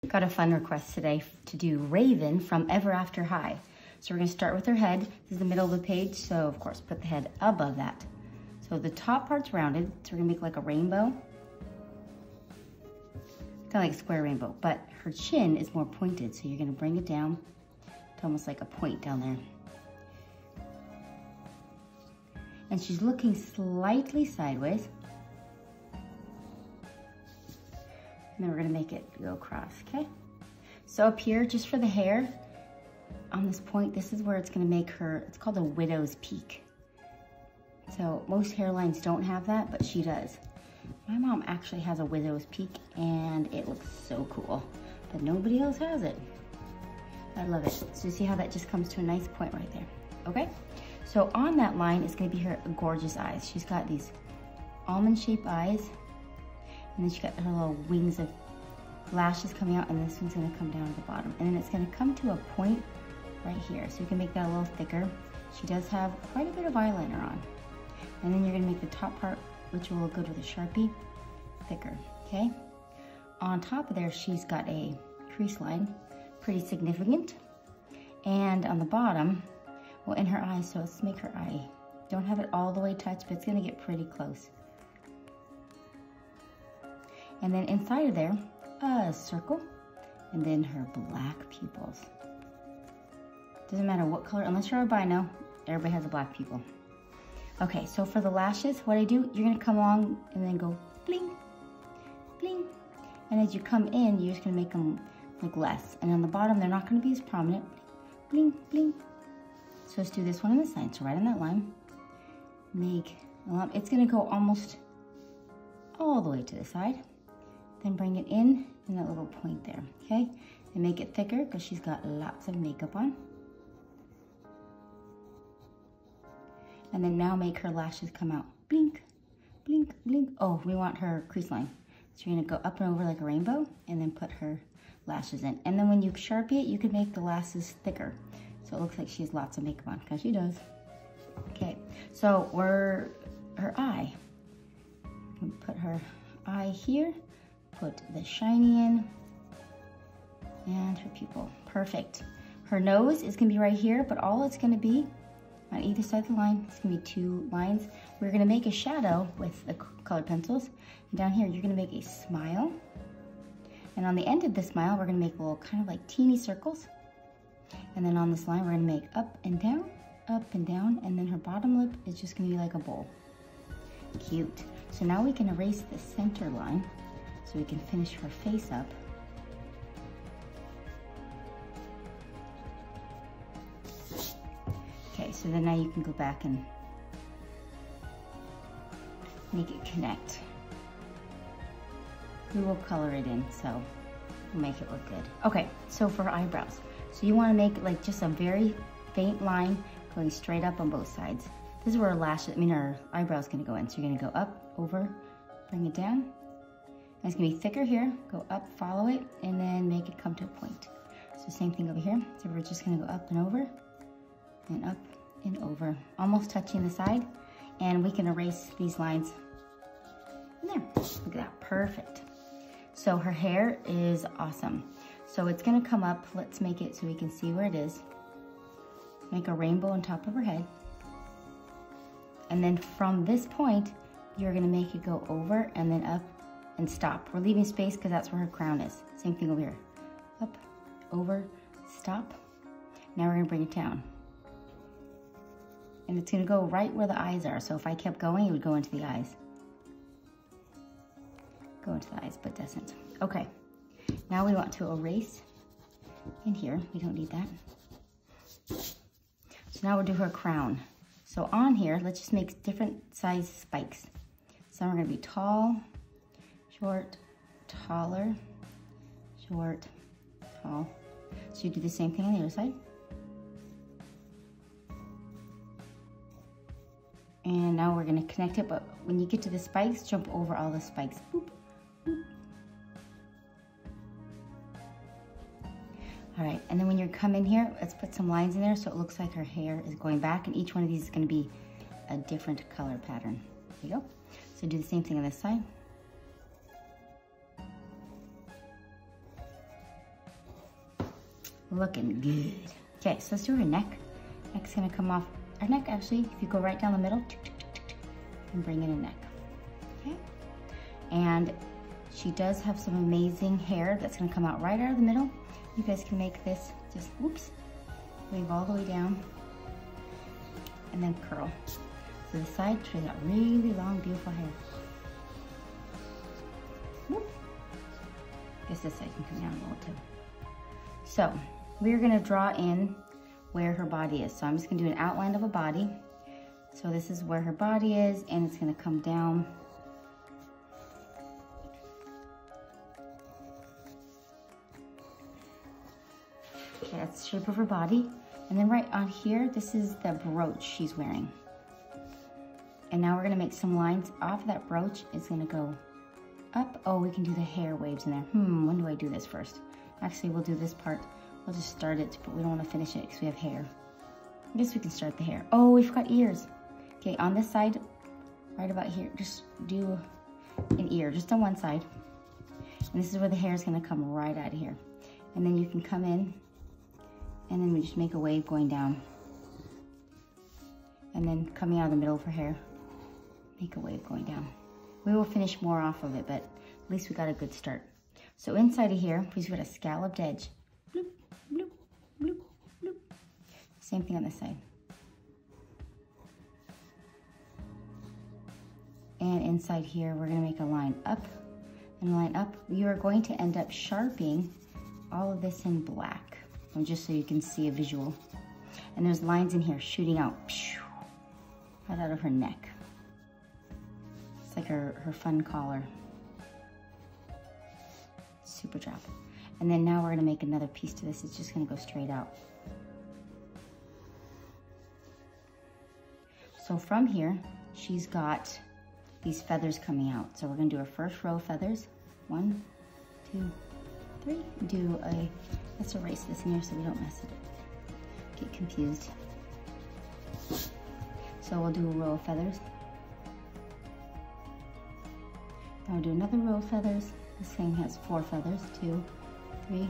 Got a fun request today to do Raven from Ever After High. So we're gonna start with her head. This is the middle of the page, so of course put the head above that. So the top part's rounded, so we're gonna make like a rainbow. Kind of like a square rainbow, but her chin is more pointed, so you're gonna bring it down to almost like a point down there. And she's looking slightly sideways. And then we're gonna make it go across, okay? So up here, just for the hair, on this point, this is where it's gonna make her, it's called a widow's peak. So most hairlines don't have that, but she does. My mom actually has a widow's peak and it looks so cool, but nobody else has it. I love it. So you see how that just comes to a nice point right there, okay? So on that line is gonna be her gorgeous eyes. She's got these almond-shaped eyes, and then she got her little wings of lashes coming out, and this one's gonna come down to the bottom. And then it's gonna come to a point right here. So you can make that a little thicker. She does have quite a bit of eyeliner on. And then you're gonna make the top part, which will look good with a Sharpie, thicker, okay? On top of there, she's got a crease line, pretty significant. And on the bottom, well, in her eye, so let's make her eye. Don't have it all the way touched, but it's gonna get pretty close. And then inside of there, a circle, and then her black pupils. Doesn't matter what color, unless you're albino, everybody has a black pupil. Okay, so for the lashes, what I do, you're gonna come along and then go bling, bling. And as you come in, you're just gonna make them like less. And on the bottom, they're not gonna be as prominent. Bling, bling. So let's do this one on the side. So right on that line, make, it's gonna go almost all the way to the side. Then bring it in that little point there, okay? And make it thicker because she's got lots of makeup on. And then now make her lashes come out. Blink, blink, blink. Oh, we want her crease line. So you're gonna go up and over like a rainbow and then put her lashes in. And then when you Sharpie it, you can make the lashes thicker. So it looks like she has lots of makeup on, because she does. Okay, so her eye. Put her eye here. Put the shiny in, and her pupil, perfect. Her nose is gonna be right here, but all it's gonna be on either side of the line, it's gonna be 2 lines. We're gonna make a shadow with the colored pencils. And down here, you're gonna make a smile. And on the end of the smile, we're gonna make little kind of like teeny circles. And then on this line, we're gonna make up and down, and then her bottom lip is just gonna be like a bowl. Cute. So now we can erase the center line, so we can finish her face up. Okay, so then now you can go back and make it connect. We will color it in, so we'll make it look good. Okay, so for her eyebrows. So you wanna make like just a very faint line going straight up on both sides. This is where her eyebrow's gonna go in. So you're gonna go up, over, bring it down. And it's gonna be thicker here, go up, follow it, and then make it come to a point. So same thing over here. So we're just gonna go up and over, and up and over, almost touching the side. And we can erase these lines in there. Look at that, perfect. So her hair is awesome. So it's gonna come up, let's make it so we can see where it is. Make a rainbow on top of her head. And then from this point, you're gonna make it go over and then up and stop. We're leaving space because that's where her crown is. Same thing over here. Up, over, stop. Now we're gonna bring it down. And it's gonna go right where the eyes are. So if I kept going, it would go into the eyes. Go into the eyes, but doesn't. Okay, now we want to erase in here. We don't need that. So now we'll do her crown. So on here, let's just make different size spikes. Some are gonna be tall, short, taller, short, tall. So you do the same thing on the other side. And now we're gonna connect it, but when you get to the spikes, jump over all the spikes. Boop, boop. All right, and then when you come in here, let's put some lines in there so it looks like her hair is going back, and each one of these is gonna be a different color pattern. There you go. So do the same thing on this side. Looking good. Okay, so let's do her neck. Neck's gonna come off. Our neck, actually, if you go right down the middle, and bring in a neck. Okay? And she does have some amazing hair that's gonna come out right out of the middle. You guys can make this just, whoops, wave all the way down, and then curl. So the side, she's got really long, beautiful hair. Whoop. Guess this side can come down a little too. So we're gonna draw in where her body is. So I'm just gonna do an outline of a body. So this is where her body is, and it's gonna come down. Okay, that's the shape of her body. And then right on here, this is the brooch she's wearing. And now we're gonna make some lines off of that brooch. It's gonna go up. Oh, we can do the hair waves in there. When do I do this first? Actually, we'll do this part. We'll just start it, but we don't wanna finish it because we have hair. I guess we can start the hair. Oh, we forgot ears. Okay, on this side, right about here, just do an ear, just on one side. And this is where the hair is gonna come right out of here. And then you can come in, and then we just make a wave going down. And then coming out of the middle of her hair, make a wave going down. We will finish more off of it, but at least we got a good start. So inside of here, we've got a scalloped edge. Bloop, bloop, bloop, bloop. Same thing on this side. And inside here, we're gonna make a line up and line up. You are going to end up sharpening all of this in black, and just so you can see a visual. And there's lines in here shooting out right out of her neck. It's like her fun collar. Super drop. And then now we're gonna make another piece to this. It's just gonna go straight out. So from here, she's got these feathers coming out. So we're gonna do our first row of feathers. 1, 2, 3. Let's erase this in here so we don't mess it up. Get confused. So we'll do a row of feathers. Now we'll do another row of feathers. This thing has 4 feathers. 2, 3,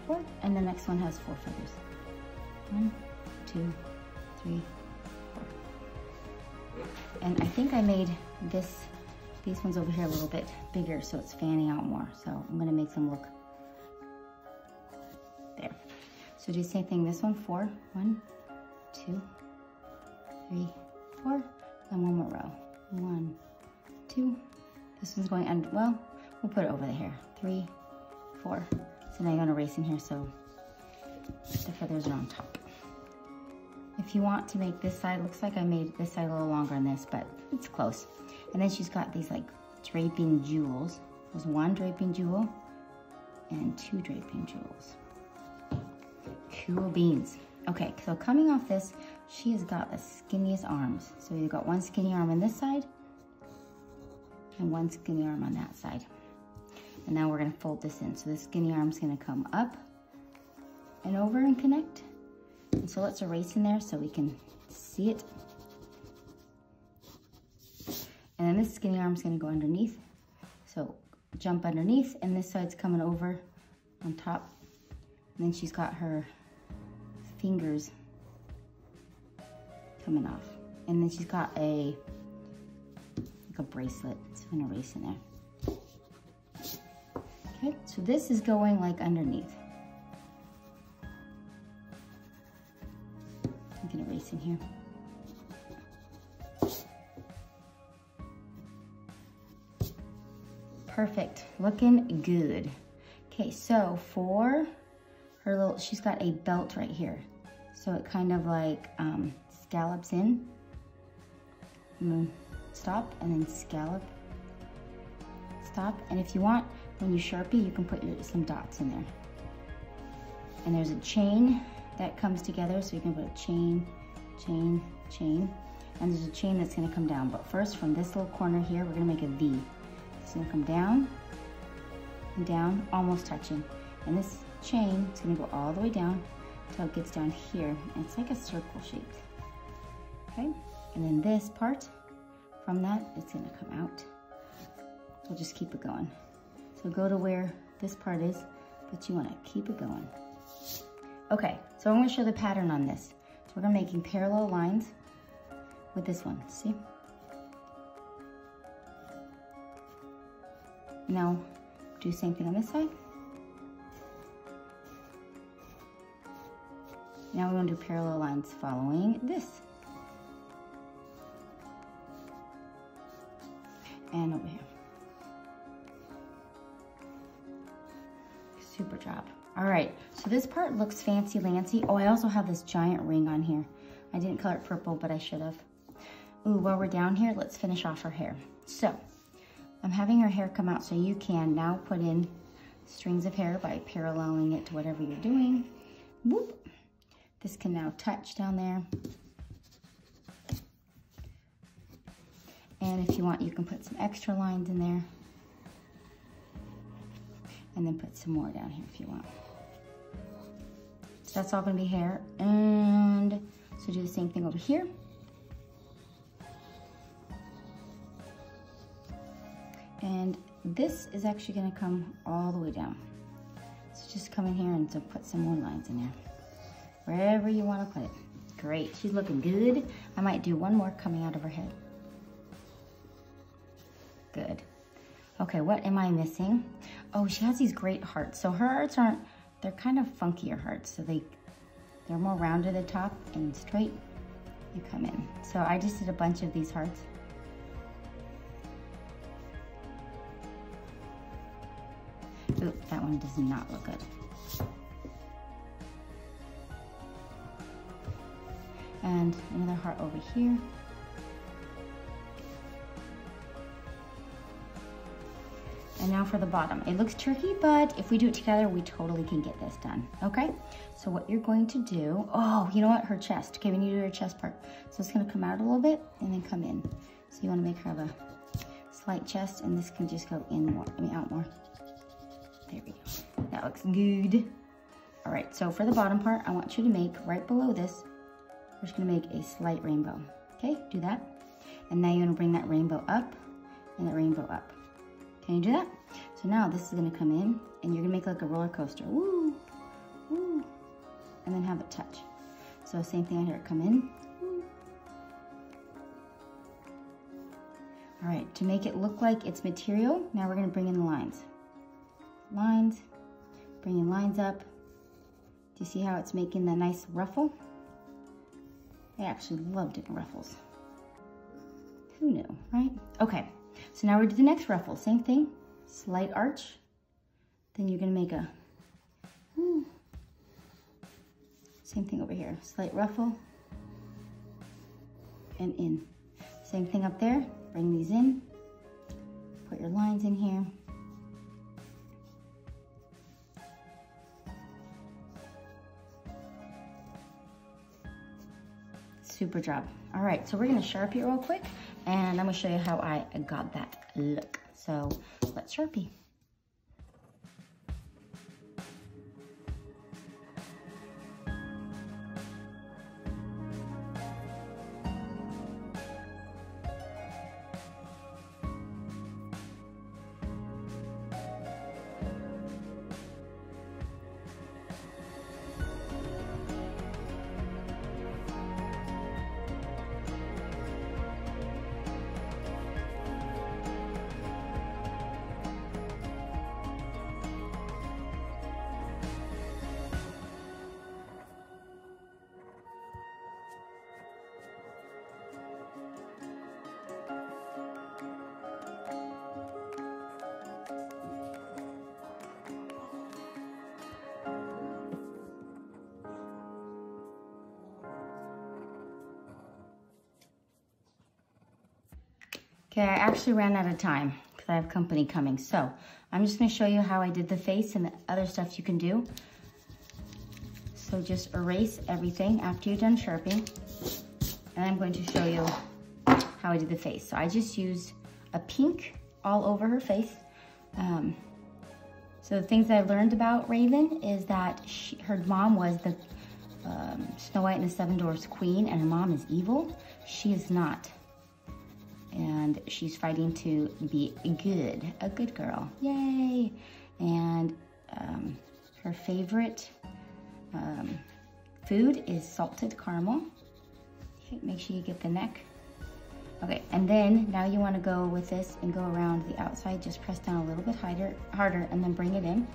4. And the next one has 4 feathers. 1, 2, 3, 4. And I think I made these ones over here a little bit bigger so it's fanning out more. So I'm gonna make them look there. So do the same thing, this one, 4. 1, 2, 3, 4. And one more row. 1, 2. This one's going under, well, we'll put it over the hair. 3, 4. So now I'm gonna erase in here so the feathers are on top. If you want to make this side, looks like I made this side a little longer than this, but it's close. And then she's got these like draping jewels. There's 1 draping jewel and 2 draping jewels. Cool beans. Okay, so coming off this, she has got the skinniest arms. So you've got 1 skinny arm on this side and 1 skinny arm on that side. And now we're gonna fold this in. So the skinny arm's gonna come up and over and connect. And so let's erase in there so we can see it. And then this skinny arm's gonna go underneath. So jump underneath, and this side's coming over on top. And then she's got her fingers coming off. And then she's got like a bracelet. So I'm gonna erase in there. Okay, so this is going like underneath. I'm gonna erase in here. Perfect, looking good. Okay, so for her little, she's got a belt right here. So it kind of like scallops in. Stop, and then scallop. Stop, and if you want, when you Sharpie, you can put some dots in there. And there's a chain that comes together, so you can put a chain, chain, chain. And there's a chain that's gonna come down. But first, from this little corner here, we're gonna make a V. It's gonna come down and down, almost touching. And this chain is gonna go all the way down until it gets down here. And it's like a circle shape. Okay? And then this part, from that, it's gonna come out. We'll just keep it going. So go to where this part is, but you wanna keep it going. Okay, so I'm gonna show the pattern on this. So we're gonna making parallel lines with this one, see? Now, do the same thing on this side. Now we're gonna do parallel lines following this. And over here. Super job. All right, so this part looks fancy-lancy. Oh, I also have this giant ring on here. I didn't color it purple, but I should have. Ooh, while we're down here, let's finish off her hair. So, I'm having her hair come out so you can now put in strings of hair by paralleling it to whatever you're doing. Whoop. This can now touch down there. And if you want, you can put some extra lines in there. And then put some more down here if you want. So that's all gonna be hair. And so do the same thing over here. And this is actually gonna come all the way down. So just come in here and so put some more lines in there. Wherever you wanna put it. Great, she's looking good. I might do one more coming out of her head. Good. Okay, what am I missing? Oh, she has these great hearts. So her hearts aren't, they're kind of funkier hearts. So they're more rounded at the top and straight. You come in. So I just did a bunch of these hearts. Ooh, that one does not look good. And another heart over here. And now for the bottom. It looks tricky, but if we do it together, we totally can get this done, okay? So what you're going to do, oh, you know what, her chest. Okay, we need to do her chest part. So it's gonna come out a little bit and then come in. So you wanna make her have a slight chest, and this can just go in more, out more. There we go, that looks good. All right, so for the bottom part, I want you to make, right below this, we're just gonna make a slight rainbow. Okay, do that. And now you're gonna bring that rainbow up and that rainbow up. Can you do that? So now this is gonna come in and you're gonna make like a roller coaster. Woo, woo, and then have it touch. So same thing here, come in. Woo. All right, to make it look like it's material, now we're gonna bring in the lines. Lines, bringing lines up. Do you see how it's making the nice ruffle? I actually love doing ruffles. Who knew, right? Okay. So now we're do the next ruffle, same thing, slight arch. Then you're gonna make a, same thing over here, slight ruffle and in. Same thing up there, bring these in, put your lines in here. Super job. All right, so we're gonna Sharpie it real quick, and I'm gonna show you how I got that look. So let's Sharpie. Okay, I actually ran out of time because I have company coming. So I'm just gonna show you how I did the face and the other stuff you can do. So just erase everything after you're done Sharpie. And I'm going to show you how I did the face. So I just used a pink all over her face. So the things that I learned about Raven is that her mom was the Snow White and the Seven Dwarfs queen, and her mom is evil. She is not. And she's fighting to be a good girl. Yay! And her favorite food is salted caramel. Okay, make sure you get the neck. Okay, and then now you want to go with this and go around the outside. Just press down a little bit harder, and then bring it in.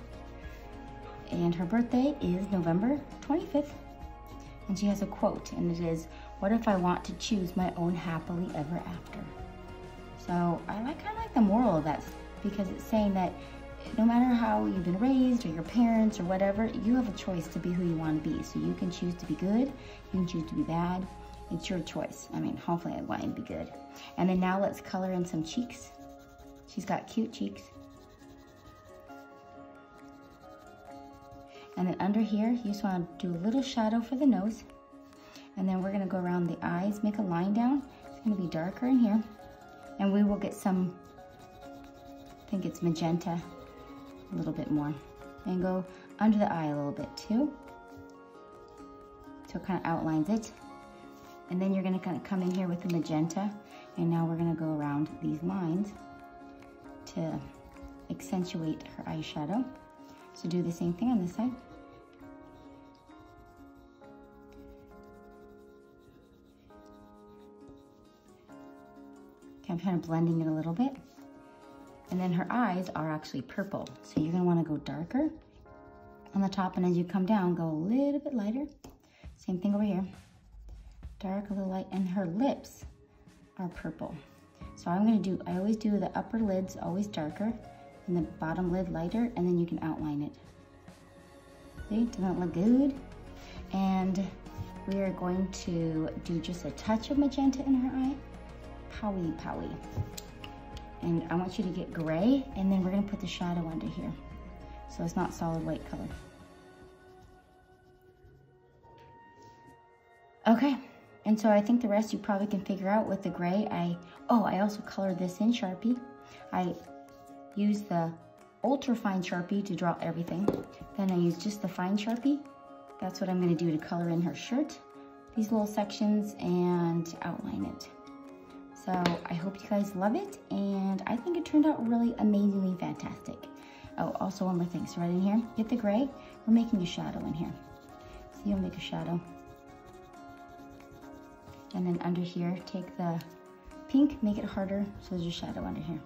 And her birthday is November 25th. And she has a quote, and it is, "What if I want to choose my own happily ever after?" So I kind of like the moral of that, because it's saying that no matter how you've been raised or your parents or whatever, you have a choice to be who you want to be. So you can choose to be good, you can choose to be bad. It's your choice. I mean, hopefully I want you to be good. And then now let's color in some cheeks. She's got cute cheeks. And then under here, you just want to do a little shadow for the nose. And then we're going to go around the eyes, make a line down. It's going to be darker in here. And we will get some, I think it's magenta, a little bit more. And go under the eye a little bit too. So it kind of outlines it. And then you're going to kind of come in here with the magenta. And now we're going to go around these lines to accentuate her eyeshadow. So do the same thing on this side. Okay, I'm kind of blending it a little bit. And then her eyes are actually purple. So you're going to want to go darker on the top. And as you come down, go a little bit lighter. Same thing over here. Dark, a little light, and her lips are purple. So I'm gonna I always do the upper lids always darker and the bottom lid lighter, and then you can outline it. See, doesn't that look good? And we are going to do just a touch of magenta in her eye. Powy, powy. And I want you to get gray, and then we're gonna put the shadow under here. So it's not solid white color. Okay. And so I think the rest you probably can figure out with the gray. I also colored this in Sharpie. I used the ultra fine Sharpie to draw everything. Then I used just the fine Sharpie. That's what I'm gonna do to color in her shirt, these little sections, and outline it. So I hope you guys love it, and I think it turned out really amazingly fantastic. Oh, also one more thing, so right in here, get the gray, we're making a shadow in here. So you'll make a shadow. And then under here, take the pink, make it harder, so there's a shadow under here.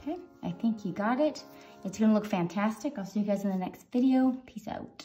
Okay, I think you got it. It's gonna look fantastic. I'll see you guys in the next video. Peace out.